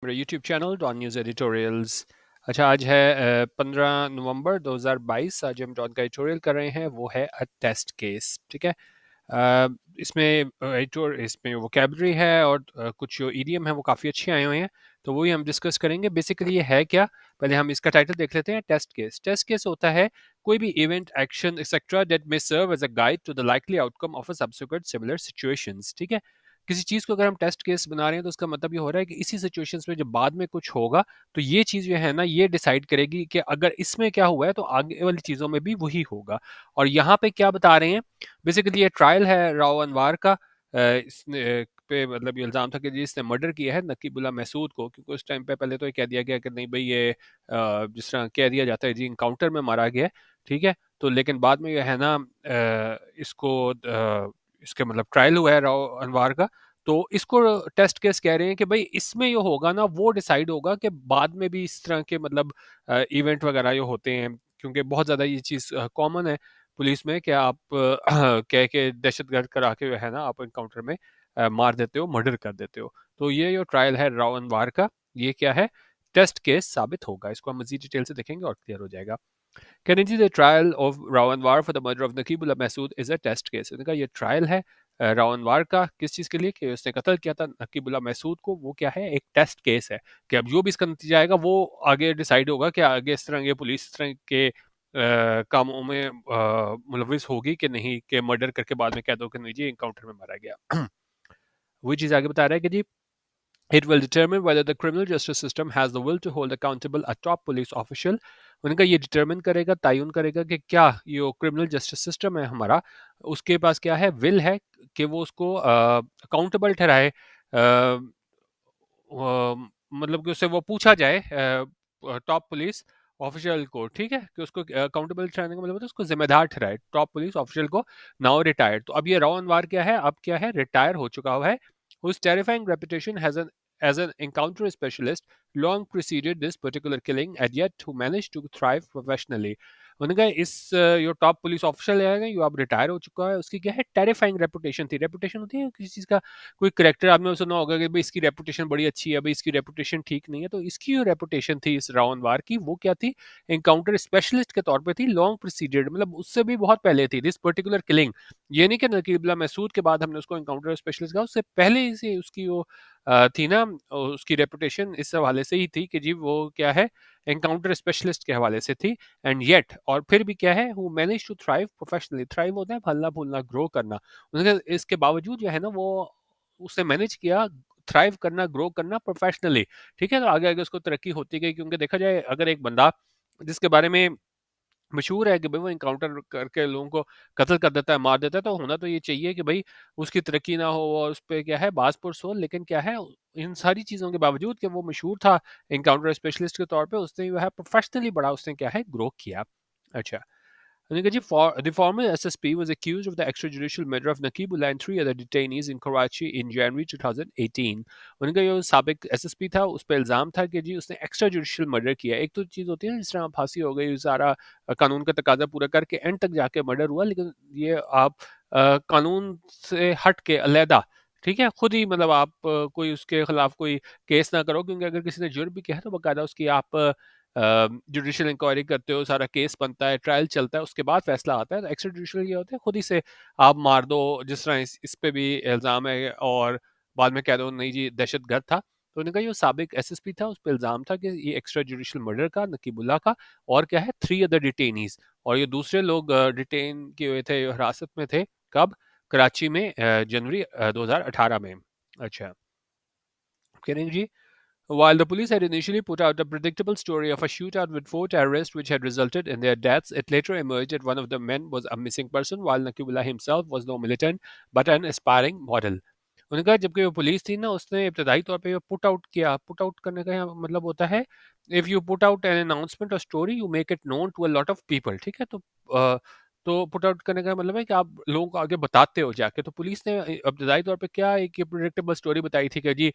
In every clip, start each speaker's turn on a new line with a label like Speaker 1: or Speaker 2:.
Speaker 1: मेरा YouTube channel Dawn news editorials. अच्छा, आज है 15 नवंबर 2022। आज हम डॉन का एडिटोरियल कर रहे हैं, वो है अ टेस्ट केस। ठीक है। इसमें एडिटोर इसमें वोकेबलरी है और कुछ जो ईडियम है वो काफ़ी अच्छे आए हुए हैं, तो वही हम डिस्कस करेंगे। बेसिकली ये है क्या, पहले हम इसका टाइटल देख लेते हैं। Test case. टेस्ट केस होता है कोई भी event, action etcetera that may serve as a guide to the likely outcome of a subsequent similar situations. ठीक है। किसी चीज़ को अगर हम टेस्ट केस बना रहे हैं तो उसका मतलब ये हो रहा है कि इसी सिचुएशंस में जब बाद में कुछ होगा तो ये चीज़ जो है ना, ये डिसाइड करेगी कि अगर इसमें क्या हुआ है तो आगे वाली चीज़ों में भी वही होगा। और यहाँ पे क्या बता रहे हैं, बेसिकली ये ट्रायल है राव अनवार का। इसने पे मतलब ये इल्ज़ाम था कि जी इसने मर्डर किया है नकीबुल्ला महसूद को, क्योंकि उस टाइम पे पहले तो ये कह दिया गया कि नहीं भाई ये जिस तरह कह दिया जाता है जी इनकाउंटर में मारा गया है। ठीक है। तो लेकिन बाद में ये है ना, इसको इसके मतलब ट्रायल हुआ है राव अनवार का, तो इसको टेस्ट केस कह रहे हैं कि भाई इसमें जो होगा ना वो डिसाइड होगा कि बाद में भी इस तरह के मतलब इवेंट वगैरह जो होते हैं, क्योंकि बहुत ज़्यादा ये चीज़ कॉमन है पुलिस में कि आप कह के दहशतगर्द करा के जो है ना आप इनकाउंटर में मार देते हो, मर्डर कर देते हो। तो ये जो ट्रायल है राव अनवार का, ये क्या है, टेस्ट केस साबित होगा। इसको हम मजीद डिटेल से देखेंगे और क्लियर हो जाएगा। Kennedy, the trial of Rawanwar for the murder of Naqibullah Masood is a test case। उन्होंने कहा ये ट्रायल है रावनवार का, किस चीज़ के लिए, कि उसने कत्ल किया था नकीबुल्ला महसूद को। वो क्या है, एक टेस्ट केस है कि अब जो भी इसका नतीजा आएगा वो आगे डिसाइड होगा कि आगे इस तरह के पुलिस इस तरह के कामों में मुलविस होगी कि नहीं, कि मर्डर करके बाद में कह दो कि नहीं जी इनकाउंटर में मारा गया। वही चीज़ आगे बता रहा है कि जी it will determine whether the criminal justice system has the will to hold accountable a top police official। उनका ये डिटरमिन करेगा, तयन करेगा कि क्या ये क्रिमिनल जस्टिस सिस्टम है हमारा, उसके पास क्या है, विल है कि वो उसको अकाउंटेबल ठहराए। मतलब कि उससे वो पूछा जाए टॉप पुलिस ऑफिशियल को। ठीक है, कि उसको अकाउंटेबल ठहराने का मतलब होता है उसको जिम्मेदार ठहराए टॉप पुलिस ऑफिशियल को। नाउ रिटायर्ड, तो अब ये राव अनवार क्या है, अब क्या है, रिटायर हो चुका हुआ है। whose terrifying reputation as an encounter specialist long preceded this particular killing and yet who managed to thrive professionally। उन्होंने कहा इस जो टॉप पुलिस ऑफिशियल है जो अब रिटायर हो चुका है, उसकी क्या है, टेरिफाइंग रेपुटेशन थी। रेपुटेशन होती है किसी चीज़ का, कोई करेक्टर आपने सुना होगा कि भाई इसकी रेपुटेशन बड़ी अच्छी है, भाई इसकी रेपुटेशन ठीक नहीं है, तो इसकी जो रेपुटेशन थी इस रावण वार की, वो क्या थी, एनकाउंटर स्पेशलिस्ट के तौर पे थी, लॉन्ग प्रीसीडेड, मतलब उससे भी बहुत पहले थी दिस पर्टिकुलर किलिंग। ये नहीं कि नकीबुल्ला महसूद के बाद हमने उसको एनकाउंटर स्पेशलिस्ट कहा, उससे पहले ही से उसकी वो थी ना, उसकी रेपुटेशन इस हवाले से ही थी कि जी वो क्या है, एनकाउंटर स्पेशलिस्ट के हवाले से थी। एंड येट, और फिर भी क्या है, who manage to thrive professionally. Thrive होता है फलना फूलना, ग्रो करना। उन्होंने इसके बावजूद जो है ना वो उसने मैनेज किया थ्राइव करना, ग्रो करना प्रोफेशनली। ठीक है, तो आगे आगे उसको तरक्की होती गई, क्योंकि देखा जाए अगर एक बंदा जिसके बारे में मशहूर है कि भाई वो इनकाउंटर करके लोगों को कत्ल कर देता है, मार देता है, तो होना तो ये चाहिए कि भाई उसकी तरक्की ना हो और उस पर क्या है बाजपुरस हो। लेकिन क्या है, इन सारी चीज़ों के बावजूद कि वो मशहूर था इनकाउंटर स्पेशलिस्ट के तौर पे, उसने जो है प्रोफेशनली बड़ा उसने क्या है, ग्रो किया। अच्छा, the former SSP was accused of the extrajudicial murder of Naqibullah and three other detainees in Karachi in January 2018। उनका जो साबिक एसएसपी था उस पर इल्ज़ाम था कि जी उसने एक्स्ट्रा जुडिशियल मर्डर किया। एक तो चीज़ होती है ना, जिस तरह फांसी हो गई, सारा कानून का तकाजा पूरा करके एंड तक जाके मर्डर हुआ, लेकिन ये आप कानून से हट के अलहदा, ठीक है, खुद ही मतलब आप कोई उसके खिलाफ कोई केस ना करो, क्योंकि अगर किसी ने जुर्म भी किया है तो बाकायदा उसकी आप जुडिशियल इंक्वायरी करते हो, सारा केस बनता है, ट्रायल चलता है, उसके बाद फैसला आता है। तो एक्स्ट्रा जुडिशियल ये होता है खुद ही से आप मार दो, जिस तरह इस पे भी इल्ज़ाम है, और बाद में कह दो नहीं जी दहशतगर्द था। तो उन्होंने कहा जो साबिक एसएसपी था उस पर इल्ज़ाम था कि ये एक्स्ट्रा जुडिशियल मर्डर का नकीबुल्ला का, और क्या है, थ्री अदर डिटेनीज, और ये दूसरे लोग डिटेन किए हुए थे, हिरासत में थे, कब, कराची में जनवरी 2018 में। अच्छा, करें जी। While the police had initially put out a predictable story of a shootout with four terrorists which had resulted in their deaths, it later emerged that one of the men was a missing person, while Nakibullah himself was no militant but an aspiring model। उन्होंने कहा जबकि वो police थी ना, उसने इब्तदाई तौर पे पुट आउट किया। पुट आउट करने का यहाँ मतलब होता है, if you put out an announcement और story you make it known to a lot of people. ठीक है, तो पुट आउट करने का मतलब है कि आप लोगों को आगे बताते हो जाके। तो पुलिस ने इब्तदाई तौर पे क्या एक प्रिडिक्टेबल स्टोरी बताई थी कि जी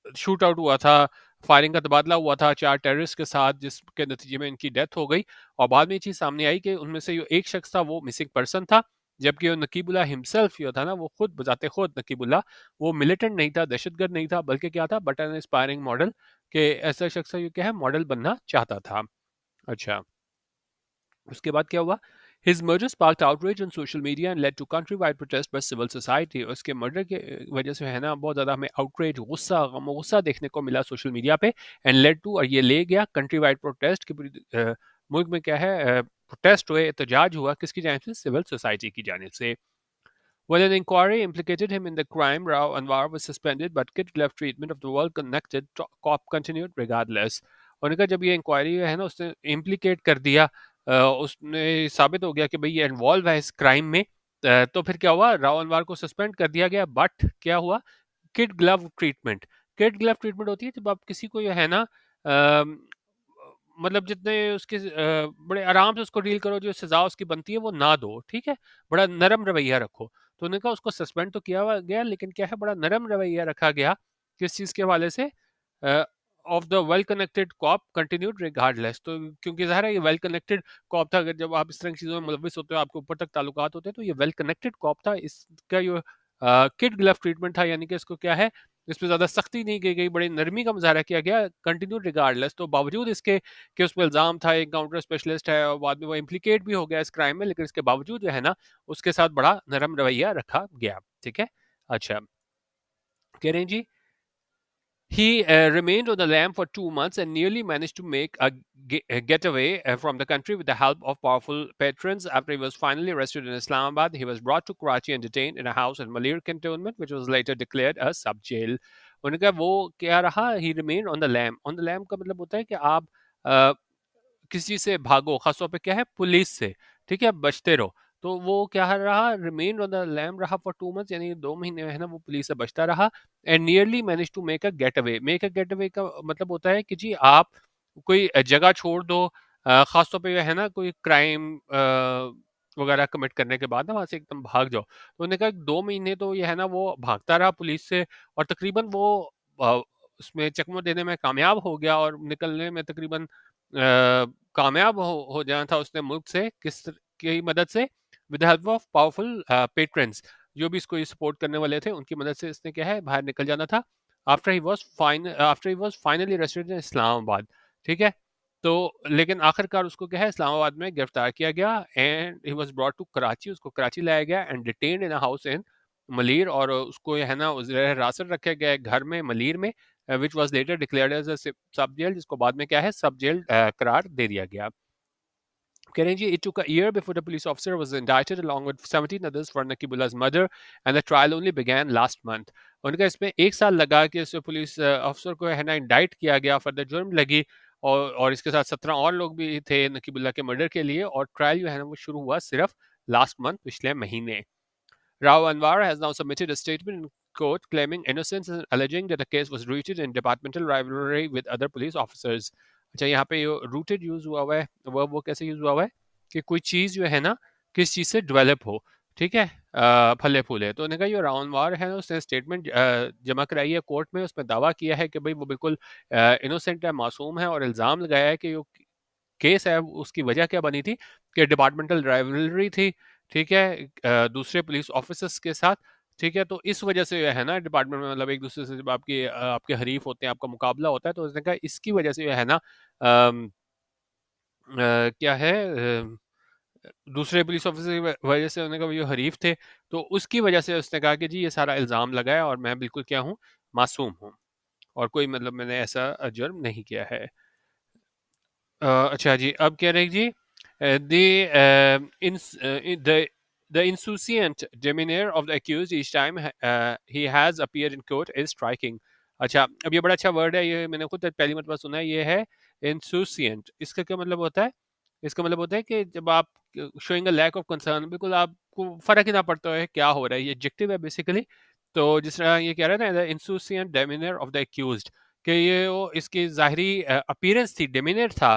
Speaker 1: शूट आउट हुआ था, फायरिंग का तबादला हुआ था चार टेररिस्ट के साथ, जिसके नतीजे में इनकी डेथ हो गई। और बाद में ये चीज़ सामने आई कि उनमें से जो एक शख्स था वो मिसिंग पर्सन था, जबकि वो नकीबुल्लाह हिमसेल्फ जो था ना, वो खुद बजाते खुद नकीबुल्लाह, वो मिलिटेंट नहीं था, दहशतगर्द नहीं था, बल्कि क्या था, बट एन एस्पायरिंग मॉडल, के ऐसा शख्स है जो क्या है, मॉडल बनना चाहता था। अच्छा, उसके बाद क्या हुआ? His murder sparked outrage on social media and led to countrywide protest by civil society. उसके मर्डर के वजह से है ना, बहुत ज़्यादा हमें आउटरेज, गुस्सा, गम गुस्सा देखने को मिला सोशल मीडिया पे, एंड लेड टू, और ये ले गया कंट्री वाइड प्रोटेस्ट की पूरी मुल्क में क्या है, प्रोटेस्ट हुए, एहतजाज हुआ, किसकी जानिब से? सिविल सोसाइटी की जानिब से। When an inquiry implicated him in the crime, Rao Anwar was suspended, but kid glove treatment of the well-connected cop continued regardless. उन्होंने कहा जब ये इंक्वायरी है ना, उसने इम्प्लीकेट कर दिया, उसने साबित हो गया कि भाई ये इन्वॉल्व है इस क्राइम में, तो फिर क्या हुआ? राव अनवर को सस्पेंड कर दिया गया, बट क्या हुआ? Kid glove treatment. Kid glove treatment होती है जब आप किसी को जो है ना, मतलब जितने उसके बड़े आराम से उसको डील करो, जो सजा उसकी बनती है वो ना दो, ठीक है, बड़ा नरम रवैया रखो। तो उन्होंने कहा उसको सस्पेंड तो किया गया, लेकिन क्या है, बड़ा नरम रवैया रखा गया, किस चीज़ के हवाले से? Of the well connected cop continued regardless. तो क्योंकि ज़ाहिर है ये वेल कनेक्टेड कॉप था, अगर जब आप इस तरह की चीज़ों में मुलविस होते हो, आपके ऊपर तक ताल्लुकात होते हैं, तो ये वेल कनेक्टेड कॉप था, इसका जो किड ग्लव ट्रीटमेंट था, यानी कि इसको क्या है, इस पे ज़्यादा सख्ती नहीं की गई, बड़ी नरमी का मुजाहरा किया गया, कंटिन्यूड रिगार्डलेस। तो बावजूद इसके कि उस पर इल्ज़ाम था, एक काउंटर स्पेशलिस्ट है, और बाद में वो इम्प्लीकेट भी हो गया इस क्राइम में, लेकिन इसके बावजूद जो है ना, उसके साथ बड़ा नरम रवैया रखा गया। ठीक है? अच्छा, कह रहे हैं जी, he remained on the lam for 2 months and nearly managed to make a getaway from the country with the help of powerful patrons. After he was finally arrested in Islamabad, he was brought to Karachi and detained in a house in Malir cantonment, which was later declared a sub jail. उनका वो क्या रहा? He remained on the lam. On the lam का मतलब होता है कि आप किसी से भागो, खासतौर पे क्या है, पुलिस से, ठीक है, बचते रहो। तो वो क्या रहा? रिमेन ऑन द लैम रहा फॉर 2 मंथ्स, यानी 2 महीने है ना, वो पुलिस से बचता रहा, and nearly manage to make a getaway. Make a getaway का मतलब होता है कि जी आप कोई जगह छोड़ दो, खासतौर पे है ना, कोई क्राइम वगैरह कमिट करने के बाद ना, वहां से एकदम भाग जाओ। तो उन्होंने कहा 2 महीने तो ये है ना, वो भागता रहा पुलिस से, और तकरीबन वो अ, उसमें चकमा देने में कामयाब हो गया, और निकलने में तकरीबन कामयाब हो जाना था उसने मुल्क से, किस की मदद से? With the help of powerful patrons, जो भी इसको ये सपोर्ट करने वाले थे, उनकी मदद से इसने क्या है, बाहर निकल जाना था। After he was finally arrested in Islamabad, ठीक है। तो लेकिन आखिरकार उसको क्या है, इस्लामाबाद में गिरफ्तार किया गया, and he was brought to Karachi, उसको कराची लाया गया, and detained in a house in Malir, और उसको है ना ज़ेर हिरासत रखा गया है घर में मलीर में, which was later declared as a सब जेल, जिसको बाद में क्या है, सब जेल करार दे दिया गया। कह रहे हैं जी, it took a year before the police officer was indicted along with 17 others for Nakibullah's murder and the trial only began last month. उनका इसमें 1 साल लगा कि इस पुलिस अफसर को है ना इंडाइट किया गया, फर्दर जुर्म लगी, और इसके साथ 17 और लोग भी थे नकीबुल्लाह के मर्डर के लिए, और ट्रायल जो है ना वो शुरू हुआ सिर्फ लास्ट मंथ, पिछले महीने। Rao Anwar has now submitted a statement in court claiming innocence and alleging that the case was rooted in departmental rivalry with other police officers. अच्छा, यहाँ पे रूटेड यूज हुआ हुआ है, वो कैसे यूज हुआ हुआ है कि कोई चीज जो है ना, किस चीज से डेवलप हो, ठीक है, फले फूले। तो उन्होंने कहा, जो राउंडवार है ना, उसने स्टेटमेंट जमा कराई है कोर्ट में, उसमें दावा किया है कि भाई वो बिल्कुल इनोसेंट है, मासूम है, और इल्ज़ाम लगाया है कि केस है उसकी वजह क्या बनी थी कि डिपार्टमेंटल राइवलरी थी, ठीक है, दूसरे पुलिस ऑफिसर्स के साथ, ठीक है। तो इस वजह से जो है ना, डिपार्टमेंट में मतलब एक दूसरे से जब आपके हरीफ होते हैं, आपका मुकाबला होता है, तो उसने कहा इसकी वजह से जो है ना, क्या है, दूसरे पुलिस ऑफिसर की वजह से, उन्होंने कहा जो हरीफ थे, तो उसकी वजह से उसने कहा कि जी ये सारा इल्ज़ाम लगा है, और मैं बिल्कुल क्या हूँ, मासूम हूँ, और कोई मतलब मैंने ऐसा जुर्म नहीं किया है। अच्छा जी, अब कह रहे हैं जी, the the insouciant demeanor of the accused each time he has appeared in court is striking. अच्छा, अब ये बड़ा अच्छा वर्ड है, ये मैंने खुद पहली मरतबा सुना है, ये है insouciant। इसका क्या मतलब होता है? इसका मतलब होता है कि जब आप showing a lack of concern, बिल्कुल आपको फ़र्क ही ना पड़ता है क्या हो रहा है, ये एडजेक्टिव है बेसिकली। तो जिस तरह ये कह रहा है ना, the insouciant demeanor of the accused, कि ये वो इसकी ज़ाहिरी अपीयरेंस थी, डेमिनेट था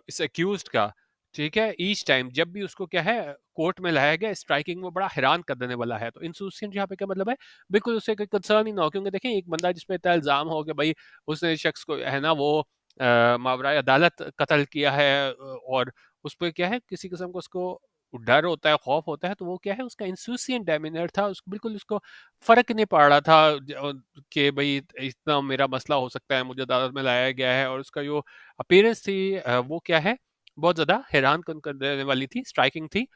Speaker 1: इस अक्यूज्ड का, ठीक है, ईच टाइम जब भी उसको क्या है कोर्ट में लाया गया, स्ट्राइकिंग में बड़ा हैरान कर देने वाला है। तो इंसूसियंट यहाँ पे क्या मतलब है? बिल्कुल उससे कोई कंसर्न ही ना हो, क्योंकि देखें, एक बंदा जिस पे इतना इल्ज़ाम हो कि भाई उसने शख्स को है ना वो मावराए अदालत कत्ल किया है, और उस पे क्या है, किसी किस्म को उसको डर होता है, खौफ होता है, तो वो क्या है उसका इंसुसिएंट डेमिनर था, बिल्कुल उसको फर्क नहीं पड़ रहा था कि भाई इतना मेरा मसला हो सकता है, मुझे अदालत में लाया गया है। और उसका जो अपीयरेंस थी वो क्या है बहुत ज्यादा हैरान कन कर देने वाली थी, स्ट्राइकिंग थी।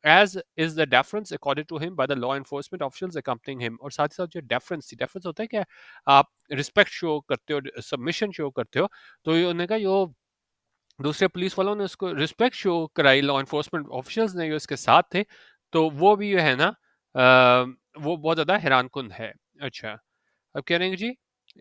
Speaker 1: As is the deference according to him by the law enforcement officials accompanying him. और साथ ही साथ जो डेफरेंस थी, डेफरेंस होता है क्या, आप रिस्पेक्ट शो करते हो, सबमिशन शो करते हो, तो ये उन्होंने कहा जो दूसरे पुलिस वालों ने उसको रिस्पेक्ट शो कराई, लॉ एनफोर्समेंट ऑफिशियल्स ने जो इसके साथ थे, तो वो भी जो है ना वो बहुत ज्यादा हैरान कुन है। अच्छा, अब कह रहे हैं जी,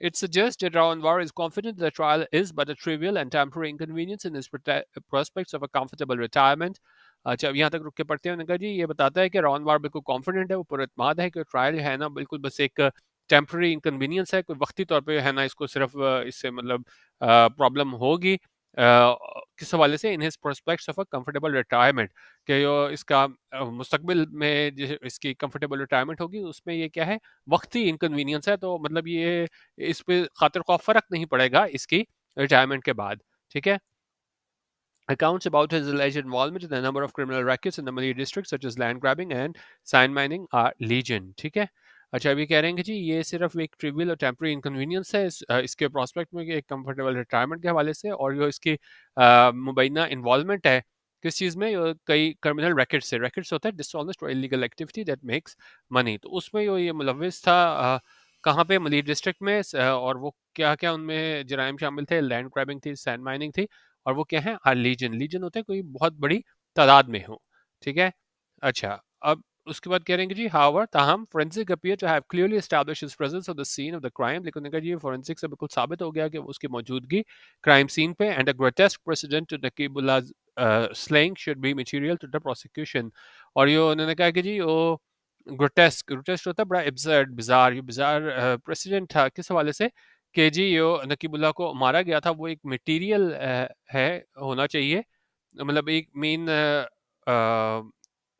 Speaker 1: it suggests that Ravanwar is confident the trial is but a trivial and temporary inconvenience in his prospects of a comfortable retirement. अच्छा, अब यहाँ तक रुक के पढ़ते हैं। उन्होंने कहा जी ये बताता है कि रावनवार बिल्कुल कॉन्फिडेंट है, वो पुरएतमाद है कि ट्रायल है ना बिल्कुल बस एक टेम्पररी इंकन्वीनियंस है, कोई वक्ती तौर पे है ना, इसको सिर्फ इससे मतलब प्रॉब्लम होगी किस हवाले से, in his prospects of a comfortable retirement, कि जो इसका मुस्तकबिल में जो इसकी कंफर्टेबल रिटायरमेंट होगी उसमें ये क्या है वक्ती इनकन्वीनियंस है, तो मतलब ये इस पे खातिर खौफ फर्क नहीं पड़ेगा इसकी रिटायरमेंट के बाद। ठीक है। Accounts about his alleged involvement in a number of criminal rackets in the Malay district, such as land grabbing and sign mining, are legion. ठीक है। अच्छा, अभी कह रहे हैं कि जी ये सिर्फ एक ट्रिवियल और टेम्पररी इनकन्वीनियंस है इसके प्रोस्पेक्ट में एक कंफर्टेबल रिटायरमेंट के हवाले से, और जो इसकी मुबैना इन्वॉल्वमेंट है किस चीज़ में, कई क्रिमिनल रैकेट्स से, रैकेट्स होता है डिसऑनेस्ट और illegal activity that makes money, तो उसमें जो ये मुलविस था कहाँ पे, मली डिस्ट्रिक्ट में और वो क्या क्या उनमें जराइम शामिल थे, लैंड ग्रैबिंग थी, सैंड माइनिंग थी, और वो क्या है लीजन, लीजन होता है कोई बहुत बड़ी तादाद में हो। ठीक है। अच्छा, अब उसके बाद कह रहे हैं कि जी हावर ताहम forensic appear to have clearly establish his presence of the scene of the crime, लेकिन उन्होंने कहा जी फोरेंसिक से बिल्कुल साबित हो गया कि उसकी मौजूदगी क्राइम सीन पे, and a grotesque precedent to Naqeebullah slaying should be material to the prosecution. और ये उन्होंने कहा कि जी वो ग्रोटेस्क, ग्रोटेस्क होता है बड़ा एब्सर्ड, बिजार, ये बिजार प्रेसिडेंट था किस हवाले से कि जी यो नकीबुल्लाह को मारा गया था, वो एक मटेरियल है होना चाहिए, मतलब एक मेन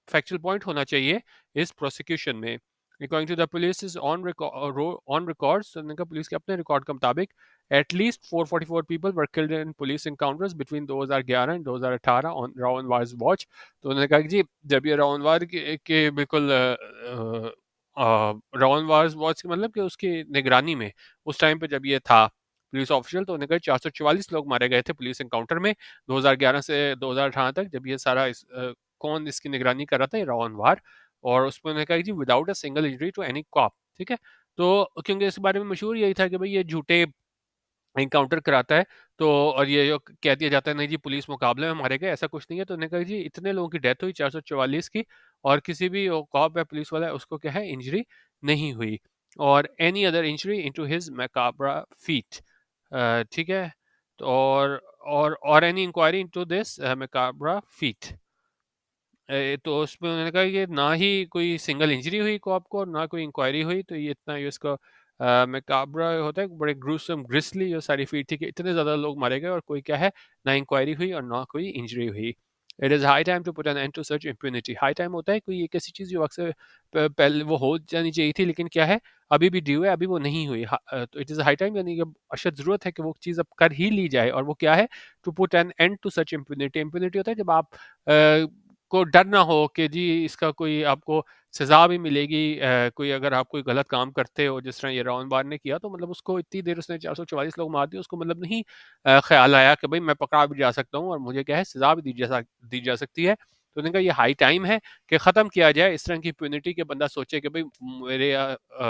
Speaker 1: फैक्चुअल पॉइंट होना चाहिए इस प्रोसिक्यूशन में। According to the police is on records, तो उन्होंने कहा पुलिस के अपने रिकॉर्ड के मुताबिक at least 444 people were killed in police encounters between 2011 and 2018 on रावनवार्स वॉच। तो उन्होंने कहा कि जी जब ये रावनवार के बिल्कुल रावनवार्स वॉच के मतलब कि उसकी निगरानी में उस टाइम पे जब ये था पुलिस ऑफिशियल, तो उन्होंने कहा 444 लोग मारे गए थे पुलिस एनकाउंटर में 2011 से 2018 तक, जब ये सारा कौन इसकी निगरानी कर रहा था, ये रावण वार। और उसमें उन्होंने कहा कि जी without a single injury to any cop. ठीक है। तो क्योंकि इस बारे में मशहूर यही था कि भाई ये झूठे एनकाउंटर कराता है, तो और ये जो कह दिया जाता है नहीं जी पुलिस मुकाबले में मारे गए, ऐसा कुछ नहीं है। तो उन्होंने कहा जी इतने लोगों की डेथ हुई 444 की, और किसी भी कॉप या पुलिस वाला है उसको क्या है इंजरी नहीं हुई, और any other injury into his macabre feat. ठीक है। तो और any inquiry into this macabre feat. तो उसमें उन्होंने कहा कि ना ही कोई सिंगल इंजरी हुई को आपको, और ना कोई इंक्वायरी हुई, तो ये इतना ये इसका मैकाब्रा होता है बड़े ग्रूसम ग्रिसली जो सारी फीट थी कि इतने ज़्यादा लोग मारे गए और कोई क्या है ना इंक्वायरी हुई और ना कोई इंजरी हुई। It is high time to put an end to such impunity. High time होता है कोई एक ऐसी चीज़ जो अक्सर पहले वो हो जानी चाहिए थी, लेकिन क्या है अभी भी ड्यू है, अभी वो नहीं हुई। तो इट इज़ हाई टाइम यानी कि अशद ज़रूरत है कि वो चीज़ अब कर ही ली जाए, और वो क्या है to put an end to such impunity. Impunity होता है जब आप को डर ना हो कि जी इसका कोई आपको सज़ा भी मिलेगी, कोई अगर आप कोई गलत काम करते हो जिस तरह ये राउन बार ने किया, तो मतलब उसको इतनी देर उसने 444 लोग मार दिए, उसको मतलब नहीं ख्याल आया कि भाई मैं पकड़ा भी जा सकता हूँ और मुझे क्या है सज़ा भी दी जा सकती है। तो उन्होंने कहा ये हाई टाइम है कि ख़त्म किया जाए इस तरह की इम्प्यूनिटी के, बंदा सोचे कि भाई मेरे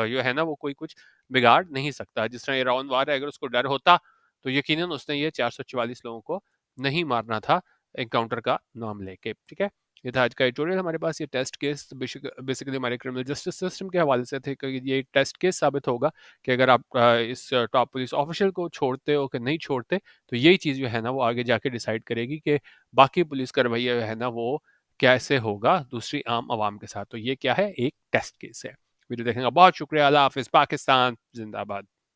Speaker 1: जो है ना वो कोई कुछ बिगाड़ नहीं सकता। जिस तरह ये राउन वार है, अगर उसको डर होता तो यकीनन उसने ये 444 लोगों को नहीं मारना था एनकाउंटर का नाम लेके। ठीक है। ये था आज का एडिटोरियल। हमारे पास ये टेस्ट केस बेसिकली हमारे क्रिमिनल जस्टिस सिस्टम के हवाले से थे कि ये टेस्ट केस साबित होगा कि अगर आप इस टॉप पुलिस ऑफिशियल को छोड़ते हो कि नहीं छोड़ते, तो यही चीज़ जो है ना वो आगे जाके डिसाइड करेगी कि बाकी पुलिस का रवैया जो है ना वो कैसे होगा दूसरी आम आवाम के साथ। तो ये क्या है, एक टेस्ट केस है। वीडियो देखने का बहुत शुक्रिया। अल्लाह हाफिज़। पाकिस्तान जिंदाबाद।